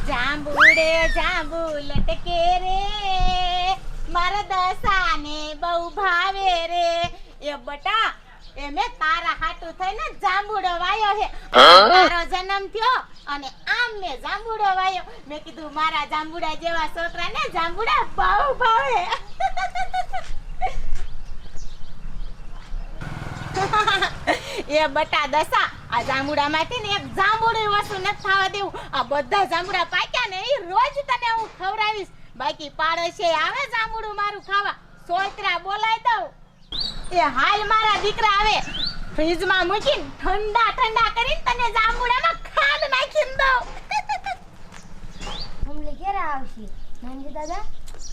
જાંબુડે જાંબુ લટકે રે મારા દસાને બહુ ભાવે રે એ બટા એ મેં તારા હાટુ થઈને જાંબુડો વાયો હે તારો જન્મ થયો અને આમ મેં જાંબુડો વાયો મેં કીધું મારા જાંબુડા જેવા છોકરાને જાંબુડા બહુ ભાવે એ બટા દસા આ જાંબુડામાંથી ને એક જાંબુડું વસ્તુ નથી ખાવા દેવું આ બધા જાંબુડા પાક્યા ને એ રોજ તને હું ખવડાવીશ બાકી પાડોશી આવે જાંબુડું મારું ખાવા સોયત્રા બોલાઈ દઉં એ હાલ મારા દીકરા આવે ફ્રીજમાં મૂકીને ઠંડા ઠંડા કરીને તને જાંબુડામાં ખાંડ નાખીને દઉં હમલે ક્યારે આવશે નાનજી દાદા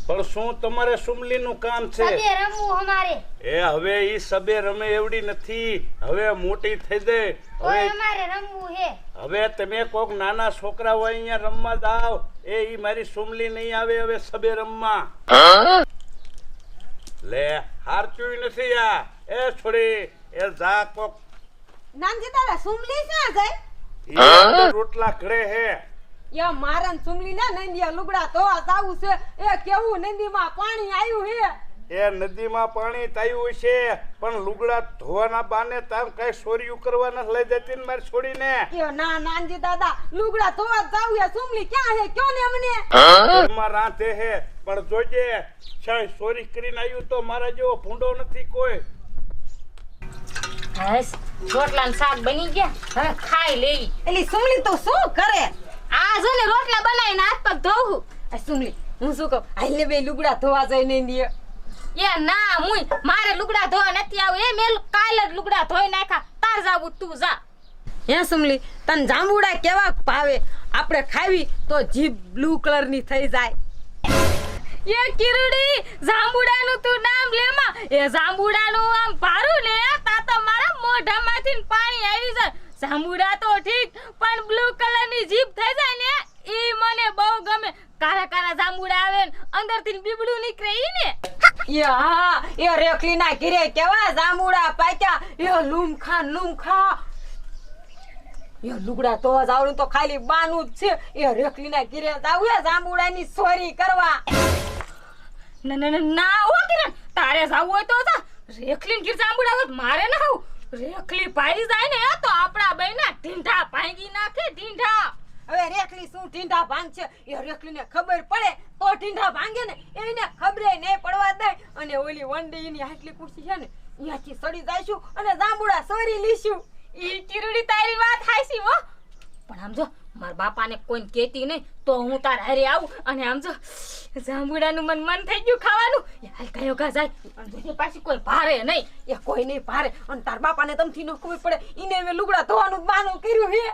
પણ શું તમારે સુમલીનું કામ છે સબે રમવું અમારે એ હવે ઈ સબે રમે એવડી નથી હવે મોટી થઈ દે હવે અમારે રમવું હે હવે તમે કોક નાના છોકરા હોય અહીંયા રમવા જાવ એ ઈ મારી સુમલી નહીં આવે હવે સબે રમવા લે હારચું નથી આ એ છોડી એ જા કોક નાનજી દાદા સુમલી ક્યાં જાય ઈ રોટલા ઘરે હે યા મારન સુમલી ના નંદિયા લુગડા ધોવા જાવું છે એ કેવું નદીમાં પાણી આવ્યું હે એ નદીમાં પાણી તાયું છે પણ લુગડા ધોવાના બાને તાર કઈ ચોરીયું કરવા ન લઈ જતી ને મારી છોડીને એ ના નાનજી દાદા લુગડા ધોવા જાવું હે સુમલી ક્યાં હે કયો ને અમને ઘરમાં રાંધે હે પણ જોજે છાય ચોરી કરીને આવ્યું તો મારા જેવો ભૂંડો નથી કોઈ બસ રોટલા ને શાક બની ગયા હવે ખાઈ લેવી એલી સુમલી તો શું કરે આ જો ને રોટલા બનાવીને હાથ પગ ધોવું આ સુમલી હું શું કહું આલે બે લુગડા ધોવા જઈને નંદિયા એ ના મુઈ મારે લુગડા ધોવા નથી આવું એ મેં કાલ જ લુગડા ધોઈ નાખ્યા તાર જાવું તું જા હે સુમલી તને જાંબુડા કેવા ભાવે આપણે ખાવી તો જીભ બ્લુ કલર ની થઈ જાય એ કિરુડી જાંબુડાનું તું નામ લેમાં એ જાંબુડાનું આમ ભારું ને તા તો મારા મોઢામાંથી પાણી આવી જાય જાંબુડા તો ઠીક પણ બ્લુ કલરની જીભ થઈ જાય ને ઈ મને બહુ ગમે કાળા કાળા જાંબુડા આવે ને અંદરથી બીબડું નીકળે ઈ ને યા એ રેખલી ના ઘરે કેવા જાંબુડા પાક્યા એ લુમખા એ લુગડા તો જાવરું તો ખાલી બાનું જ છે એ રેખલી ના ઘરે જાવું એ જાંબુડાની ચોરી કરવા ના ઓ કિરણ તારે જાવું હોય તો જા રેખલી ગીર જાંબુડા હોય મારે ના આવું રેખલી પાઈ જાય ને તો આપડા બેના ઢીંઢા ભાંગી નાખે ઢીંઢા હવે રેખલી શું ઢીંઢા ભાંગ છે એ રેખલી ને ખબર પડે તો ઢીંઢા ભાંગે ને એને ખબરે નહીં પડવા દે અને ઓલી વંડી ની આટલી કુર્સી છે ને અહીંયાથી સડી જાઈશું અને જાંબુડા ચોરી લીશું ઈ કિરુડી તારી વાત હાસી હો પણ આમ જો માર બાપાને કોઈ કહેતી નહીં તો હું તાર હારે આવું અને આમ જો જાંબુડાનું મન થઈ ગયું ખાવાનું એ હાલ કયો કા જાય અને પાછી કોઈ ભારે નહીં એ કોઈ નહીં ભારે અને તાર બાપાને તમથી ન ખબર પડે ઈને મે લુગડા ધોવાનું બહાનું કર્યું હે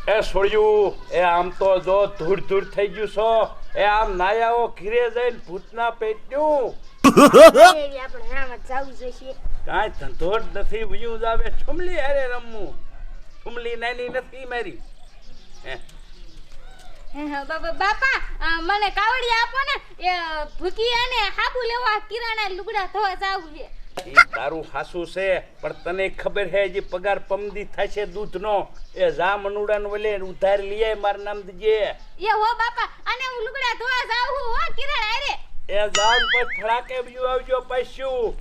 એ છોડ્યું એ આમ તો જો ધૂળ ધૂળ થઈ ગયું છો એ આમ નાયાઓ ઘીરે જઈને ભૂતના પેટ્યું આપણે આમ જ જાવું જોઈએ કાંઈ ધંધો જ નથી વયું જ આવે છુમલી હારે રમવું છુમલી નાની નથી મારી બાપા મને કાવડી આપો ને એ ભૂકી અને હાબુ લેવા કિરાણા લુગડા ધોવા જાવું છે ઈ તારું હાસું છે પણ તને ખબર હે જે પગાર પમદી થાય છે દૂધનો એ જા મનુડાને વલે ઉધાર લઈ આય મારું નામ દીજે એ હો બાપા અને હું લુગડા ધોવા જાવું હો કિરાણા હારે એ જાન પર ફળાકે બીજું આવજો પૈસ્યું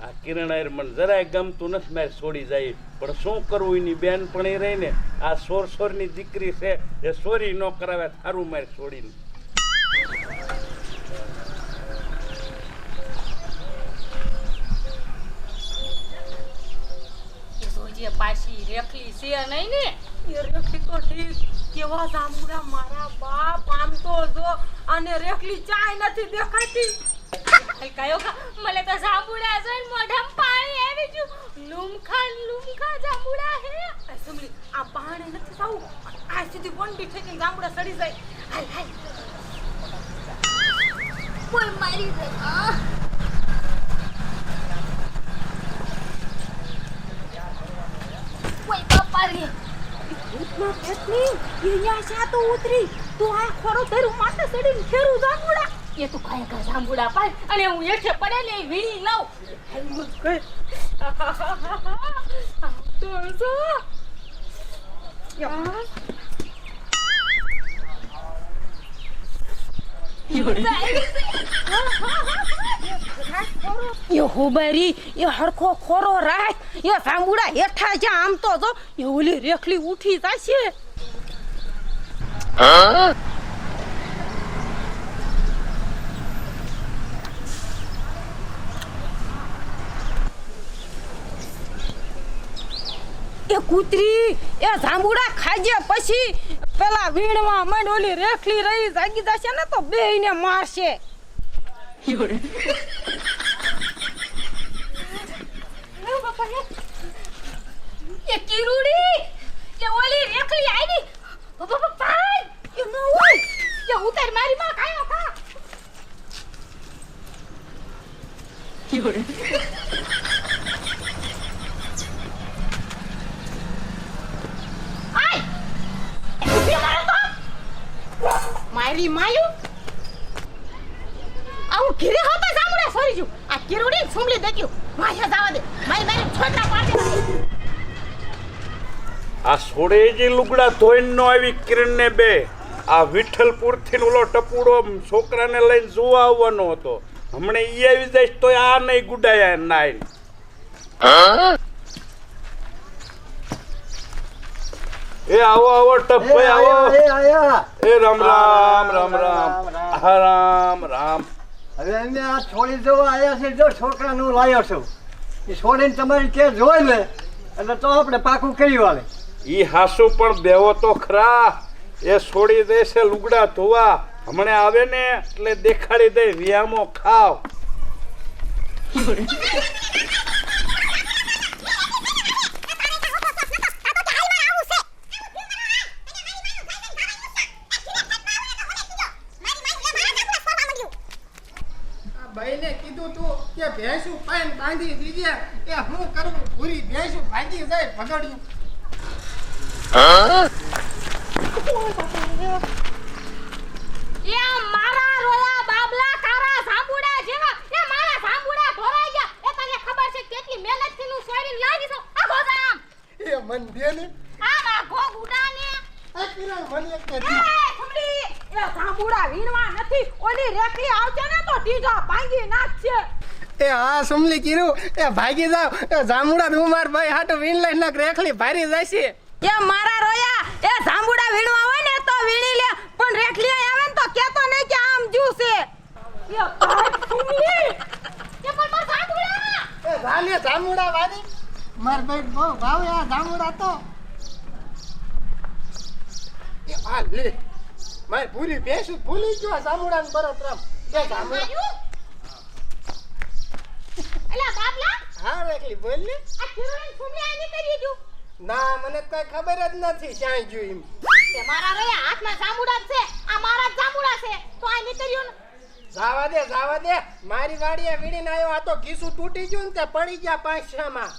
આ કિરણાર મને જરાય ગમતું નથી મારે છોડી જાય પણ શું કરવું એની બેન પણ એ રહી ને આ સોરની દીકરી છે એ ચોરી ન કરાવે સારું મારે છોડીને પાછી રેખલી છે નહીં ને એ રેખલી તો ઠીક કેવા જાંબુડા મારા બાપ આમ તો જો અને રેખલી ચાય નથી દેખાતી કયો મને તો જાંબુડા જોઈને મોઢામાં પાણી આવી ગયું લુમખા જાંબુડા હે સુમલી આ પાણી નથી સાવું આ સીધી વંડી થઈ ગઈ જાંબુડા સડી જાય હાલ હાલ કોઈ મારી જાય કોઈ બાપા રે ભૂતના પેટની અહીંયા શા તો ઉતરી તો આ ખોરો ધરું માથે ચડીને ખેરું જાંબુડા એ તું ખાય કા જાંબુડા પાય અને હું હેઠે પડે ને વીણી લઉં તો એ હોબારી એ હરખો ખોરો રાખ એ સાંભુડા હેઠા જા આમ તો જો એ ઓલી રેખલી ઉઠી જાશે એ કૂતરી એ જાંબુડા ખાજે પછી પેલા વીણવા માંડ ઓલી રેખલી રહી જાગી જશે ને તો બેયને મારશે એ કિરુડી એ ઓલી રેખલી આવી ભાઈ એ નો હોય એ ઉતાર મારી માં કાયો ખા આય ઉભી મારો તો મારી માયુ આવું ઘીરે હોતા જામુડા ફરી જુ આ કિરુડી સુમલી દેખ્યું માયા જાવા દે મારી છોકરા પાડે આ સોડે જે લુગડા ધોઈને નો આવી કિરણ ને બે આ વિઠ્ઠલપુર થી ઓલો ટપુડો છોકરાને લઈને જોવા આવવાનો હતો હમણે ઈ આવી જાય તો આ નહીં ગુડાયા નાઈ એ આવો આવો ટપભાઈ આવો એ રામ રામ રામ રામ હા રામ રામ હવે અમે આ છોડી જવા આવ્યા છે જો છોકરાનું લાવ્યો છું એ છોડીને તમારી કે જોઈ લે એટલે તો આપણે પાકું કરી વાળે ઈ હાસુ પણ બેવો તો ખરા એ છોડી દેશે લુગડા ધોવા હમણે આવે ને એટલે દેખાડી દે વિયામો ખાવ ભાઈને કીધું તું કે ભેંસું પાઈન બાંધી દીજે એ હું કરું પૂરી ભેંસું ભાગી જાય ભગડ્યું એ મારા રોયા બાબલા તારા સાંભુડા જેવા એ મારા સાંભુડા ઢોરાઈ ગયા એ તને ખબર છે કેટલી મહેનત થી નું સોયરી લાગી છો આ ગોજામ એ મન દે ને આ ગો ગુડાને આ કિરણ મને એક એ દી થમડી એ સાંભુડા વીણવા નથી ઓલી રેખલી આવશે ને તો ટીજા ભાંગી નાખશે એ હા સમલી કીરું એ ભાગી જાવ એ જામુડા ઉમાર ભાઈ હાટો વીણ લઈને રેખલી ભારી જશે એ મારા રોયા એ સાંભુડા વીણવા હોય ને તો વીણી લે પણ રેખલી આવે ને તો કેતો નહીં કે આમ જ્યુસે એ ભાઈ સુમલી એ પણ માર સાંભુડા એ ભાલે જામુડા વાળી માર ભાઈ બહુ ભાવે આ જામુડા તો એ આ લે માર પૂરી ભેંસું ભૂલી ગયો જામુડા ને બરતરામ એ જામુડા એલા બાબલા હા રેખલી બોલ ને આ કિરણ સુમલી આની કરી દઉં ના મને કઈ ખબર જ નથી ક્યાંય જોઈ એમ તે મારા રે હાથમાં જાંબુડા જ છે આ મારા જ જાંબુડા છે તો આ નીકળ્યું ને જાવા દે મારી વાડીએ વીડીને આવ્યો આ તો ઘીસું તૂટી ગયું ને તે પડી ગયા પાછામાં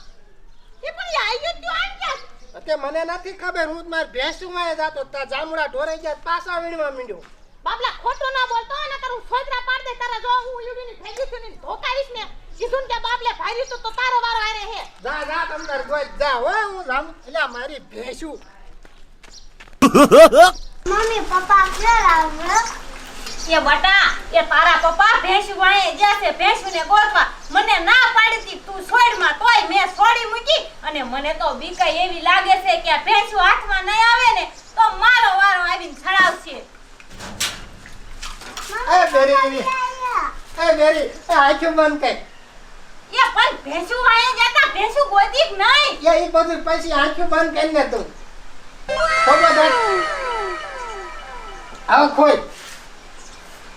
એ પણ આ આવ્યું તો આમ કે તે મને નથી ખબર હું માર ભેંસું માં જાતો તા જામુડા ઢોરાઈ ગયા પાછા વીણવા માંડ્યો બાબલા ખોટું ના બોલતો ને કરું છોકરા પાડ દે તારા જો હું યુડીની ભેગી છું ને ધોકાવીશ ને કીધું કે બાબલે ભારી તો તારો વારો આરે હે જા તમતાર ગોઈ જા હો હું જામ એટલે મારી ભેંસું મમ્મી પપ્પા ક્યાં લાવ્યો એ બટા એ તારા પપ્પા ભેંસું વાળે જશે ભેંસુને ગોતવા મને ના પાડી તી તું છોડમાં તોય મેં છોડી મૂકી અને મને તો બીકાઈ એવી લાગે છે કે આ ભેંસું હાથમાં નહીં આવે ને તો મારો વારો આવીને છડાવશે એ બેરી આંખો બંધ કર એ પણ ભેંસું વાળે જતા ભેંસું ગોતી જ નહીં એ ઈ બધું પછી આંખો બંધ કરીને તું ખબર આવ કોઈ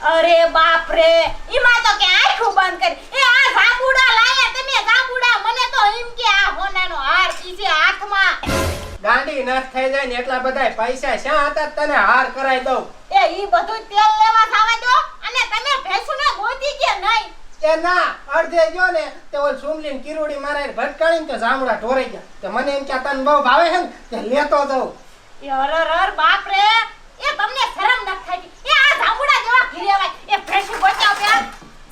અરે બાપ રે ઈમાં તો કે આંખું બંધ કરી એ આ જાંબુડા લાયા તમે જાંબુડા મને તો એમ કે આ હોનાનો હાર કીજે હાથમાં ગાંડી નથ થઈ જાય ને એટલા બધા પૈસા શા હતા તને હાર કરાઈ દઉં એ ઈ બધું તેલ લેવા થાવા દો અને તમે ભેંસુને ગોતી કે નહીં એ ના અડધે ગયો ને તે ઓલ સુમલીન કિરુડી મારે ભટકાણીને તો જામડા ઢોરાઈ ગયા તો મને એમ કે તને બહુ ભાવે છે ને તે લેતો જાઉં એ અરર બાપ રે એ તમને શરમ ન થાય એ આ જાંબુડા જેવા ઘીરેવાય એ ભેંસું ગોત્યાઓ પેલા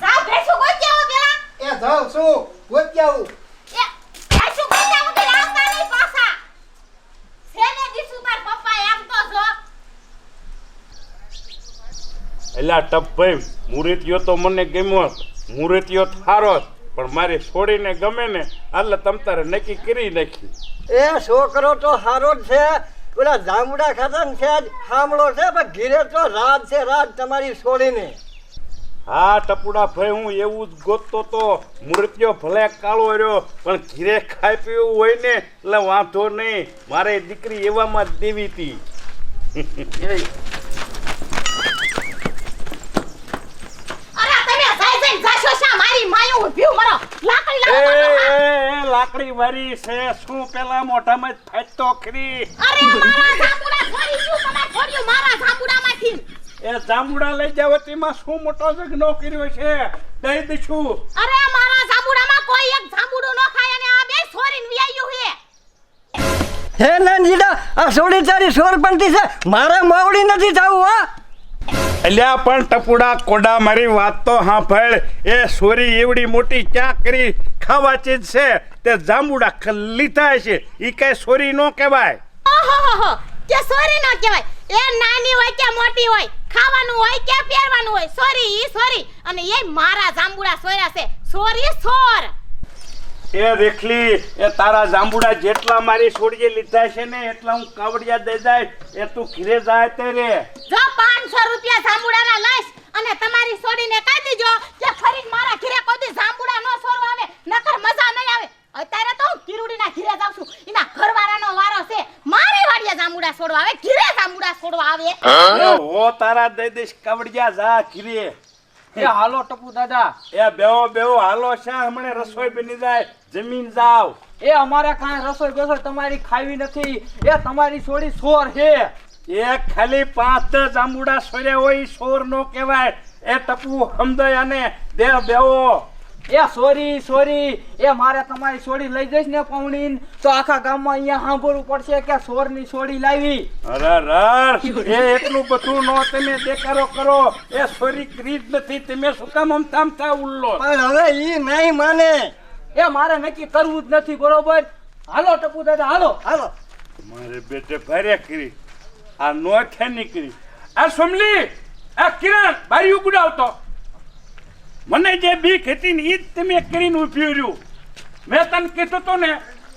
જાવ ભેંસું ગોત્યાઓ પેલા એ જાઉં છું ગોત્યાવું એ ભેંસું ગોત્યાઓ તો આવતા નહીં પાછા એલા ટપભાઈ મુરતિયો તો મને ગમ્યો, મુરતિયો થારો પણ મારી છોડીને ગમે ને એટલે તમ તારે નક્કી કરી નાખી. એ છોકરો તો સારો જ છે, પેલા જાંબુડા ખાતા ને છે જ સાંભળો છે, પણ ઘીરે તો રાજ છે, રાજ તમારી છોડીને. હા ટપુડા ભાઈ હું એવું જ ગોતતો તો, મુરતિયો ભલે કાળો રહ્યો પણ ઘીરે ખાઈ પીવું હોય ને એટલે વાંધો નહીં, મારે દીકરી એવામાં જ દેવી હતી. અરે તમે જાય જઈને જાશો શા મારી માયું ઊભી મરો લાકડી લાવો. લાકડી વારી છે શું પેલા મોઢામાં જ ફાટતો ખરી. અરે મારા જાંબુડા છોડી ગયું, તમાર છોડ્યું મારા જાંબુડામાંથી. એ જાંબુડા લઈ જાવ તેમાં શું મોટો જગનો કર્યો છે, દઈ દઈશું. અરે મારા જાંબુડામાં કોઈ એક જાંબુડું ન ખાય અને આ બે છોરીને વિયાયું હે. હે નાનજીડા, આ છોડી તારી સોરપંતી છે, મારે મોવડી નથી થવું. હા અલ્યા પણ ટપુડા કોડા મારી વાત તો સાંભળ, એ સોરી એવડી મોટી ક્યાં કરી ખાવા ચીજ છે, તે જાંબુડા લીધા છે, ઈ કઈ સોરી નો કહેવાય. ઓહોહો કે સોરી ન કહેવાય, એ નાની હોય કે મોટી હોય, ખાવાનું હોય કે પહેરવાનું હોય, સોરી ઈ સોરી, અને એ મારા જાંબુડા સોયા છે, સોરી સોર. એ રેખલી, એ તારા જાંબુડા જેટલા મારી છોડીએ લીધા છે ને એટલા હું કાવડિયા દઈ જાય, એ તું ઘરે જાય તે રે. જો 500 રૂપિયા જાંબુડાના લઈશ અને તમારી છોડીને કહી દેજો કે ફરી મારા ઘરે કોઈ દી જાંબુડા ન સોરવા આવે, નકર મજા નહીં આવે. અત્યારે તો હું કિરુડીના ઘરે જાઉં છું, એના ઘરવાળાનો વારો છે, મારી વાડીએ જાંબુડા છોડવા આવે, ઘરે જાંબુડા છોડવા આવે. એ હો તારા દઈ દઈશ કાવડિયા, જા ઘરે. એ હાલો ટપુ દાદા, એ બેહો હાલો શા, હમણે રસોઈ બની જાય, જમીન જાવ. એ અમારે કાંઈ રસોઈ બેસોઈ તમારી ખાવી નથી, એ તમારી છોડી સોર છે. એ ખાલી 5-10 જાંબુડા સોર્યા હોય ઈ સોર નો કહેવાય. એ ટપુ સમજાય અને દે બેહો. એ સોરી સોરી, એ મારે તમારી છોડી લઈ જઈશ ને પૌણીન તો આખા ગામમાં અહીંયા સાંભળવું પડશે કે સોરની છોડી લાવી. એ એટલું બધું નો તમે દેખાડો કરો, એ સોરી કરી જ નથી, તમે શું કામ અમથામથા ઉલ્લો. પણ હવે ઈ નહીં માને. એ મારે નક્કી કરવું જ નથી, બરોબર? હાલો ટપુ દાદા હાલો. હાલો મારે બેટે ભારે કરી, આ નો થે નીકળી. આ સોમલી, આ કિરણ બારી ઉગડાવતો, મને જે બીક હતી ને ઈ જ તમે કરીને ઉભી રહ્યું. મેં તને કીધું તો ને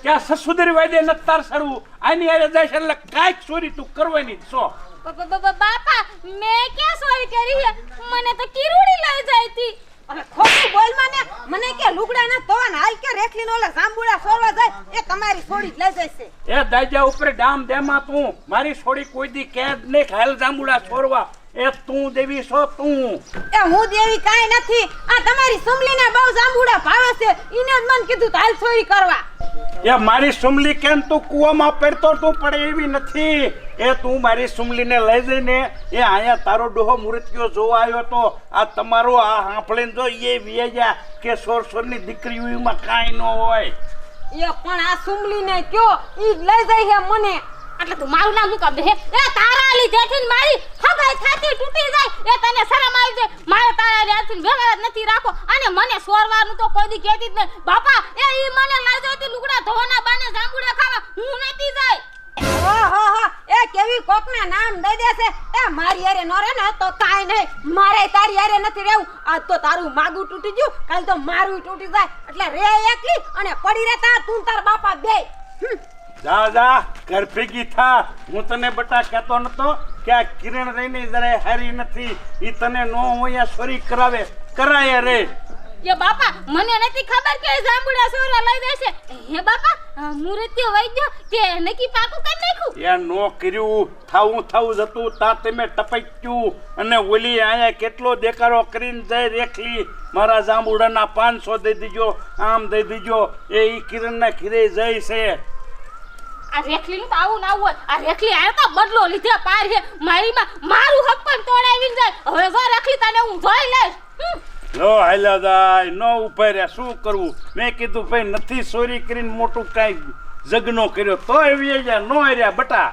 કે આ સસુદરી વાયદે નતાર સડવું, આની આરે જાય છે એટલે કાંઈક ચોરી તું કરવાની જ છો. બાપા મેં ક્યાં સોરી કરી છે? મને તો કિરુડી લઈ જાય હતી. અને ખોટું બોલ મને કે લુગડા ના ધોવાન હાલ કે રેખલી નો ઓલા જાંબુડા સોરવા જાય, એ તમારી છોડી જ લઈ જશે. એ દાજા ઉપર ડામ દેમાં તું મારી છોડી કોઈ દી કેદ નહીં ખાયલ જાંબુડા છોડવા, એ તું દેવી છો તું. એ હું દેવી કાઈ નથી, આ તમારી સુમલીને બહુ જાંબુડા ભાવે છે, ઈને જ મન કીધું તો હાલ છોરી કરવા. એ મારી સુમલી કેમ તું કૂવામાં પડતો તું પડે એવી નથી. એ તું મારી સુમલીને લઈ જઈને એ અહીંયા તારો ડોહો મૂર્તિઓ જોવા આવ્યો તો, આ તમારો આ હાંફળીને જો એ વિયા કે સોરની દીકરીઓમાં કાંઈ ન હોય. એ પણ આ સુમલીને કયો ઈ જ લઈ જાય છે મને. એટલે તું મારું નામ મુકામ દે. એ તારા લીધેથી ને મારી હગાઈ થાતી તૂટી જાય, એ તને શરમ આવી જાય. મારે તારા લીધેથી વ્યવહાર નથી રાખો, અને મને સોરવાનું તો કોઈ દી કહેતી જ નહીં. બાપા એ ઈ મને લઈ જાય લુગડા ધોવાના બાને જાંબુડા ખાવા, હું નથી જાય. ઓહો એ કેવી કોકના નામ દઈ દેશે. એ મારી હારે નો રે ને તો કાઈ નહીં, મારે તારી હારે નથી રહેવું. આજ તો તારું માગું તૂટી ગયું, કાલ તો મારું તૂટી જાય, એટલે રે એકલી અને પડી રહેતા તું તાર બાપા બે. જા ઘર ભેગી થા. હું તને બટા કહેતો નતો કે આ કિરણ રહીને જરાય હારી નથી, ઈ તને નો હોય સોરી કરાવે, કરાય રે. એ બાપા મને નથી ખબર કે જાંબુડા સોરવા લઈ દેશે. હે બાપા મુરત્યો વઈ ગયો કે નકી પાકું કરી નાખ્યું? એ નો કર્યું, થાવું જતું તા તમે ટપક્યું, અને ઓલી આયા કેટલો દેકારો કરીને જાય રેખલી, મારા જાંબુડાના 500 દઈ દીજો, આમ દઈ દીજો, એ ઈ કિરણના ખીરે જાય છે. આ રેખલી નું તો આવું ના હોય. આ રેખલી આયો તો બદલો લીધે પાર છે મારી માં, મારું હક પણ તોડાવીને જાય. હવે જો રેખલી તને હું જોઈ લઈશ. લો હાલ્યા જાય, નો ઉભા રહ્યા, શું કરવું? મેં કીધું ભાઈ નથી ચોરી કરીને મોટું કાંઈ જગનો કર્યો, તોય નો રહ્યા બટા.